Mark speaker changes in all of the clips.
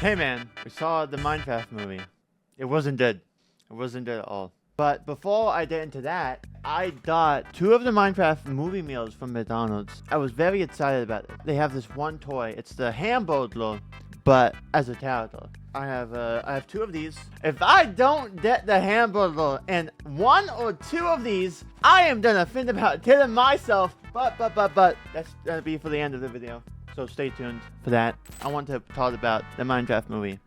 Speaker 1: Hey man, we saw the Minecraft movie. It wasn't good. It wasn't good at all. But before I get into that, I got 2 of the Minecraft movie meals from McDonald's. I was very excited about it. They have this one toy. It's the hamburger, but as a character. I have 2 of these. If I don't get the hamburger and 1 or 2 of these, I am gonna think about killing myself. But that's gonna be for the end of the video. So stay tuned for that. I want to talk about the Minecraft movie.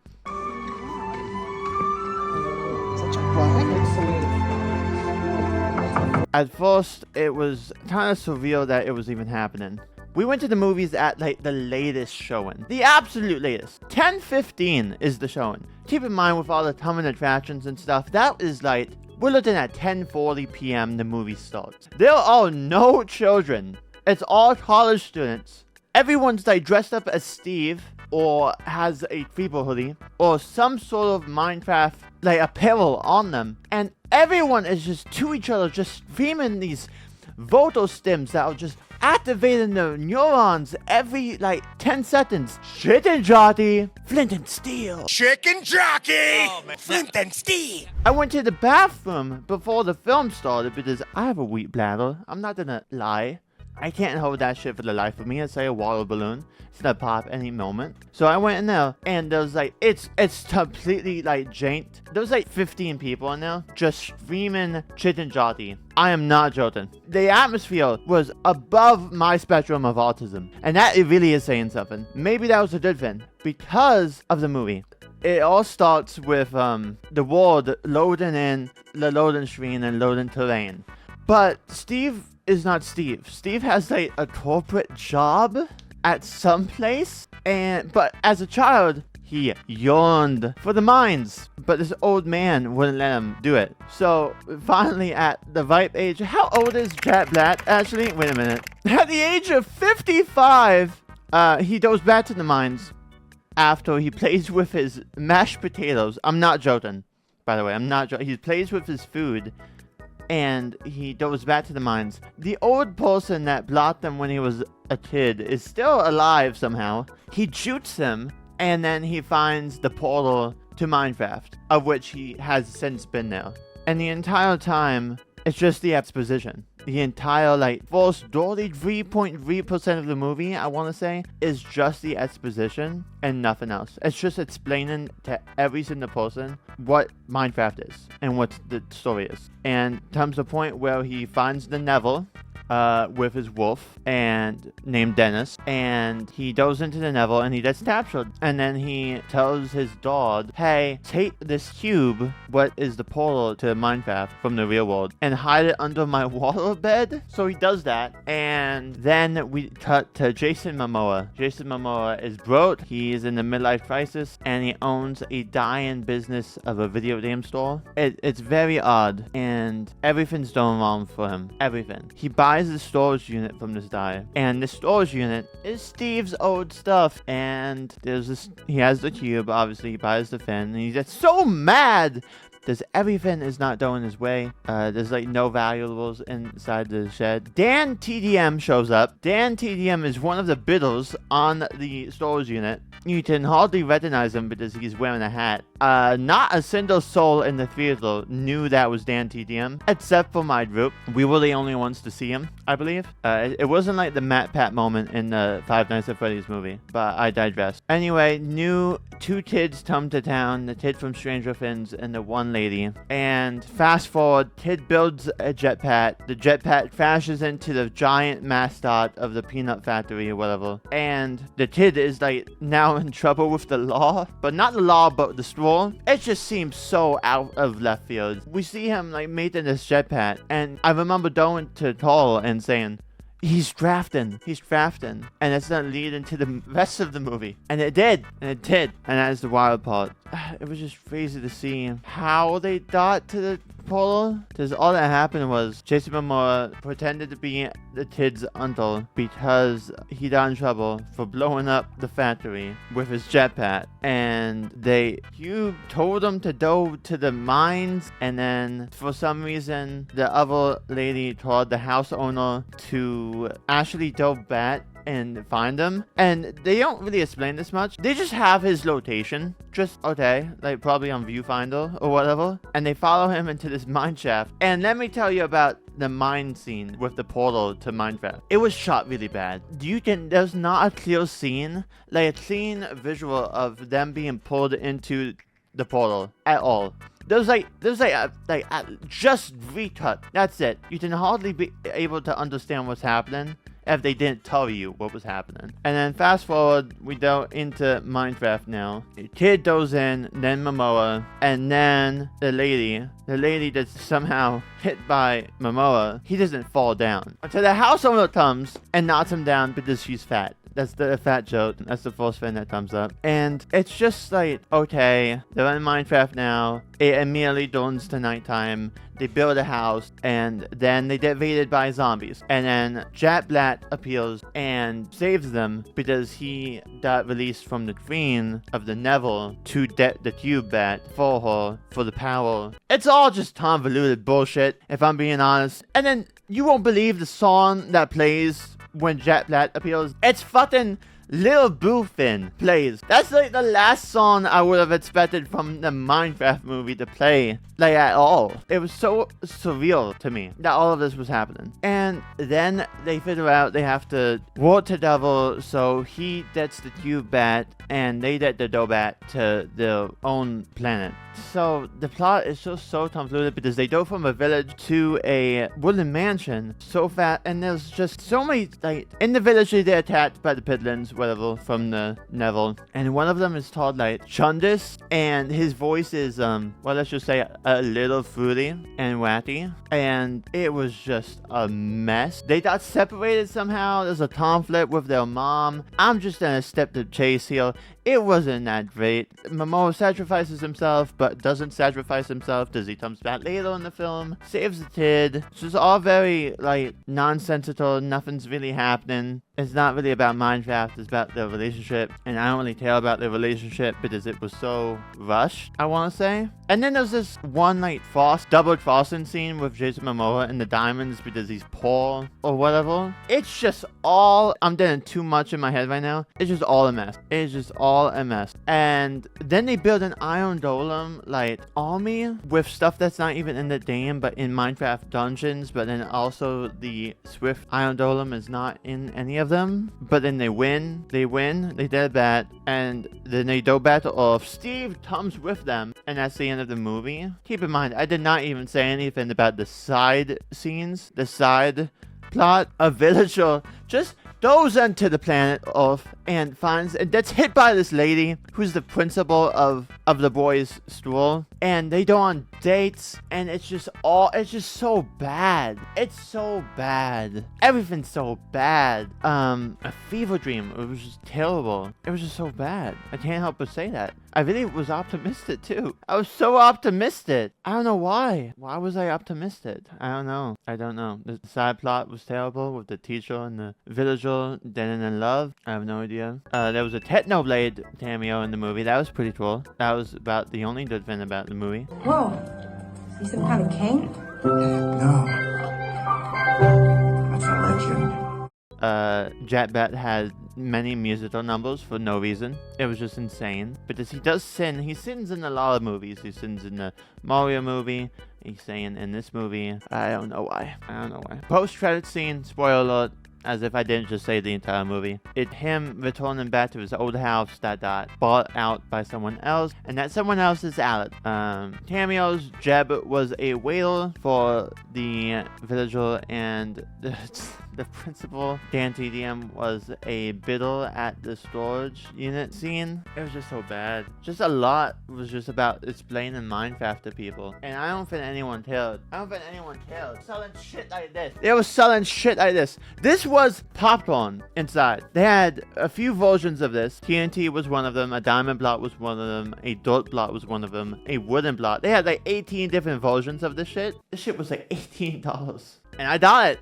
Speaker 1: At first, it was kind of surreal that it was even happening. We went to the movies at like the latest showing. The absolute latest. 10:15 is the showing. Keep in mind with all the coming attractions and stuff, that is like, we're looking at 10:40 p.m. the movie starts. There are no children. It's all college students. Everyone's like dressed up as Steve, or has a creeper hoodie, or some sort of Minecraft like apparel on them, and everyone is just to each other, just screaming these vocal stems that are just activating their neurons every like 10 seconds. Chicken jockey, flint and steel.
Speaker 2: Chicken jockey, flint and steel.
Speaker 1: I went to the bathroom before the film started because I have a weak bladder. I'm not gonna lie. I can't hold that shit for the life of me. It's like a water balloon. It's gonna pop any moment. So I went in there, and there was like, it's completely like janked. There was like 15 people in there just screaming chicken jockey. I am not joking. The atmosphere was above my spectrum of autism, and that it really is saying something. Maybe that was a good thing because of the movie. It all starts with the world loading in the loading screen and loading terrain. But Steve is not Steve. Steve has like a corporate job at some place, but as a child, he yearned for the mines, but this old man wouldn't let him do it. So finally, at the ripe age, how old is Jack Black actually? Wait a minute. At the age of 55, he goes back to the mines after he plays with his mashed potatoes. I'm not joking, by the way. I'm not joking. He plays with his food, and he goes back to the mines. The old person that blocked him when he was a kid is still alive somehow. He shoots him, and then he finds the portal to Minecraft, of which he has since been there. And the entire time, it's just the exposition. The entire, like, first 33.3% of the movie, I want to say, is just the exposition and nothing else. It's just explaining to every single person what Minecraft is and what the story is. And comes the point where he finds the Neville with his wolf and named Dennis, and he goes into the Neville and he gets captured, and then he tells his dog, hey, take this cube, what is the portal to Minecraft from the real world, and hide it under my water bed. So he does that, and then we cut to Jason Momoa. Jason Momoa is broke. He's in the midlife crisis, and he owns a dying business of a video game store. It's very odd, and everything's going wrong for him. Everything. He buys the storage unit from this guy, and the storage unit is Steve's old stuff, and there's this, he has the cube, obviously. He buys the fin, and he gets so mad because everything is not going his way. There's like no valuables inside the shed. Dan TDM shows up. Dan TDM is one of the bidders on the storage unit. You can hardly recognize him because he's wearing a hat. Not a single soul in the theater knew that was Dan TDM, except for my group. We were the only ones to see him, I believe. It wasn't like the Matt Pat moment in the Five Nights at Freddy's movie, but I digress. Anyway, new 2 kids come to town, the kid from Stranger Things and the one lady. And fast forward, kid builds a jetpack. The jetpack crashes into the giant mascot of the peanut factory or whatever. And the kid is like now in trouble with the law, but not the law, but the store. It just seems so out of left field. We see him like making this jetpack, and I remember going to Tall and saying, he's crafting, and it's gonna lead into the rest of the movie. And it did, and that is the wild part. It was just crazy to see how they got to the portal, because all that happened was Jason Momoa pretended to be the kid's uncle because he got in trouble for blowing up the factory with his jetpack, and you told him to go to the mines, and then for some reason the other lady told the house owner to actually go back and find him. And they don't really explain this much. They just have his location. Just, okay, like probably on Viewfinder or whatever. And they follow him into this mine shaft. And let me tell you about the mine scene with the portal to Minecraft. It was shot really bad. There's not a clear scene, like a clean visual of them being pulled into the portal at all. There's just recut. That's it. You can hardly be able to understand what's happening if they didn't tell you what was happening. And then fast forward, we go into Minecraft now. The kid goes in, then Momoa, and then the lady that's somehow hit by Momoa, he doesn't fall down. Until the house owner comes and knocks him down because she's fat. That's the fat joke. That's the first thing that comes up. And it's just like, okay, they're in Minecraft now. It immediately dawns to nighttime. They build a house, and then they get invaded by zombies. And then Jack Black appears and saves them because he got released from the queen of the Neville to get the cube back for her, for the power. It's all just convoluted bullshit, if I'm being honest. And then you won't believe the song that plays when Jack Black appears. It's fucking Lil Boofin plays. That's like the last song I would have expected from the Minecraft movie to play, like at all. It was so surreal to me that all of this was happening. And then they figure out they have to work together, so he gets the cube back and they get the dough back to their own planet. So the plot is just so convoluted because they go from a village to a wooden mansion so fast, and there's just so many, like, in the village they get attacked by the piglins, whatever, from the Neville, and one of them is called like Chundus, and his voice is well, let's just say a little fruity and wacky, and it was just a mess. They got separated somehow. There's a conflict with their mom. I'm just gonna step the chase here. It wasn't that great. Momoa sacrifices himself, but doesn't sacrifice himself because he comes back later in the film, saves the kid. It's just all very, like, nonsensical. Nothing's really happening. It's not really about Minecraft. It's about their relationship, and I don't really care about their relationship because it was so rushed, I want to say. And then there's this one, like, double crossing scene with Jason Momoa and the diamonds because he's poor or whatever. It's just all, I'm getting too much in my head right now. It's just all a mess. It's just all a mess. And then they build an Iron Golem, like, army with stuff that's not even in the game, but in Minecraft dungeons. But then also the Swift Iron Golem is not in any of them. But then they win. They did that. And then they go back to Earth. Steve comes with them. And that's the end of the movie. Keep in mind, I did not even say anything about the side scenes, the side plot. A villager just goes into the planet Earth and gets hit by this lady who's the principal of the boys' school, and they go on dates, and it's just so bad. It's so bad. Everything's so bad. A fever dream. It was just terrible. It was just so bad. I can't help but say that. I really was optimistic too. I was so optimistic. I don't know why. Why was I optimistic? I don't know. The side plot was terrible with the teacher and the villager getting in love. I have no idea. There was a Technoblade cameo in the movie. That was pretty cool. That was about the only good thing about the movie.
Speaker 3: Whoa. Is he some kind of king?
Speaker 4: No. That's a legend.
Speaker 1: Jack Bat had many musical numbers for no reason. It was just insane. Because he does sin. He sins in a lot of movies. He sins in the Mario movie. He's saying in this movie. I don't know why. Post-credit scene, spoiler alert, as if I didn't just say the entire movie. It's him returning back to his old house that got bought out by someone else, and that someone else is Alex. Cameos, Jeb was a waiter for the villager, and the principal, Dan TDM, was a bidder at the storage unit scene. It was just so bad. Just a lot was just about explaining Minecraft to people. And I don't think anyone cared. Selling shit like this. They were selling shit like this. This was popcorn inside. They had a few versions of this. TNT was one of them. A diamond block was one of them. A dirt block was one of them. A wooden block. They had like 18 different versions of this shit. This shit was like $18. And I got it.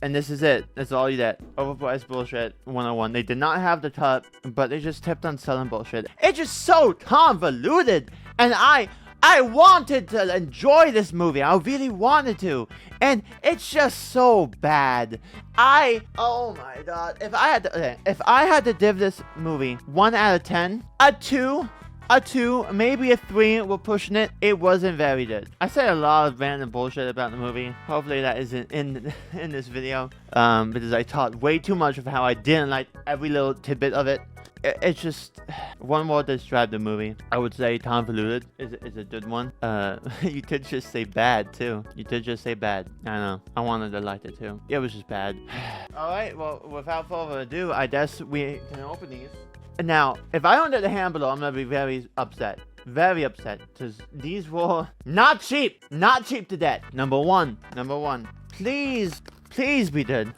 Speaker 1: And this is it. That's all you get. Overpriced bullshit 101. They did not have the cut, but they just kept on selling bullshit. It's just so convoluted. And I I wanted to enjoy this movie. I really wanted to. And it's just so bad. Oh my god. If I had to give this movie 1 out of 10, a 2, maybe a 3, we're pushing it. It wasn't very good. I said a lot of random bullshit about the movie. Hopefully that isn't in this video. Because I talked way too much of how I didn't like every little tidbit of it. It's just one word to describe the movie. I would say convoluted is a good one. You did just say bad too. You did just say bad. I know. I wanted to like it too. It was just bad. All right. Well, without further ado, I guess we can open these. Now, if I don't get the handle, I'm gonna be very upset. Very upset. Because these were not cheap. Not cheap to death. Number one. Please be good.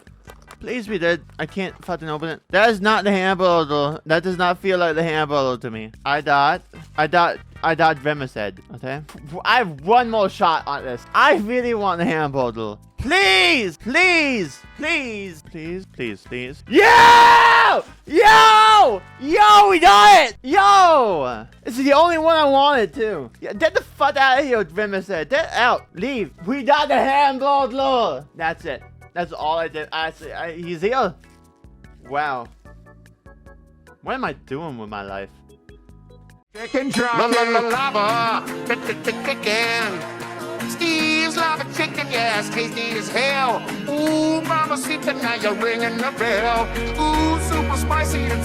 Speaker 1: Please be dead. I can't fucking open it. That is not the handle. That does not feel like the handle to me. I thought Vermicide. Okay? I have one more shot on this. I really want the handle. Please! Yo! We got it! Yo! This is the only one I wanted too. Yeah, get the fuck out of here, Vermicide. Get out. Leave. We got the handle. That's it. That's all I did. He's here. Wow. What am I doing with my life?
Speaker 2: Chicken lava, chicken. Steve's lava chicken, yes, tasty as hell. Ooh, mama, see now you're ringing the bell. Ooh, super spicy and